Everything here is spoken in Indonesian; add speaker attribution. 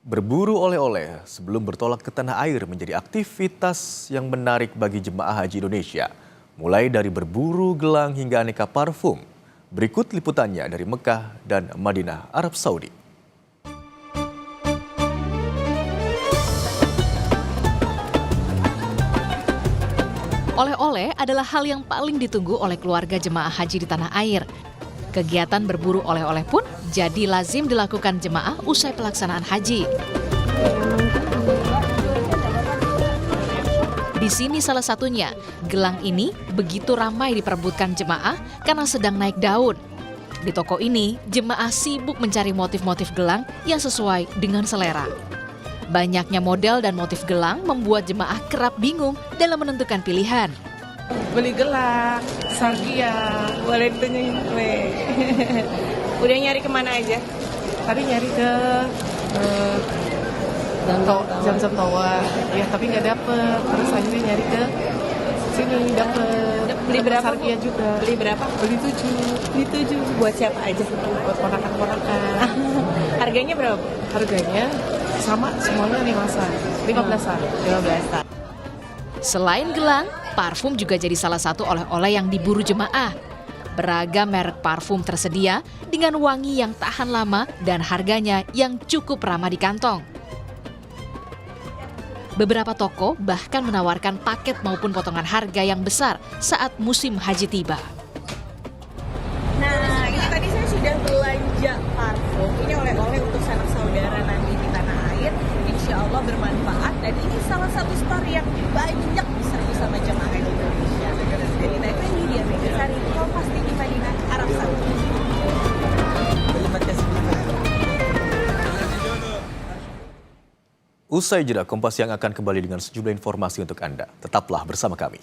Speaker 1: Berburu oleh-oleh sebelum bertolak ke tanah air menjadi aktivitas yang menarik bagi jemaah haji Indonesia. Mulai dari berburu gelang hingga aneka parfum. Berikut liputannya dari Mekah dan Madinah, Arab Saudi.
Speaker 2: Oleh-oleh adalah hal yang paling ditunggu oleh keluarga jemaah haji di tanah air. Kegiatan berburu oleh-oleh pun jadi lazim dilakukan jemaah usai pelaksanaan haji. Di sini salah satunya, gelang ini begitu ramai diperebutkan jemaah karena sedang naik daun. Di toko ini, jemaah sibuk mencari motif-motif gelang yang sesuai dengan selera. Banyaknya model dan motif gelang membuat jemaah kerap bingung dalam menentukan pilihan.
Speaker 3: Beli gelang, sargia, boleh ditanyain gue. Udah nyari kemana aja? Tadi nyari ke Zam-Zam Tower, ya tapi nggak dapet. Terus akhirnya nyari ke sini dapet. Beli berapa? Sargia juga. Beli berapa? Beli 7. Beli 7 buat siapa aja? Buat ponakan-ponakan. Harganya berapa? Harganya sama semuanya 15-an.
Speaker 2: Selain gelang, parfum juga jadi salah satu oleh-oleh yang diburu jemaah. Beragam merek parfum tersedia dengan wangi yang tahan lama dan harganya yang cukup ramah di kantong. Beberapa toko bahkan menawarkan paket maupun potongan harga yang besar saat musim haji tiba.
Speaker 4: Nah, ini tadi saya sudah belanja parfum. Ini oleh-oleh untuk sanak saudara nanti di tanah air. Insya Allah bermanfaat. Dan ini salah satu store yang banyak diserbu sama jemaah haji Indonesia. Dari TVRI, dia Megasari, Kompas TV Madinah, Arab Saudi.
Speaker 1: Usai jeda, Kompas yang akan kembali dengan sejumlah informasi untuk Anda. Tetaplah bersama kami.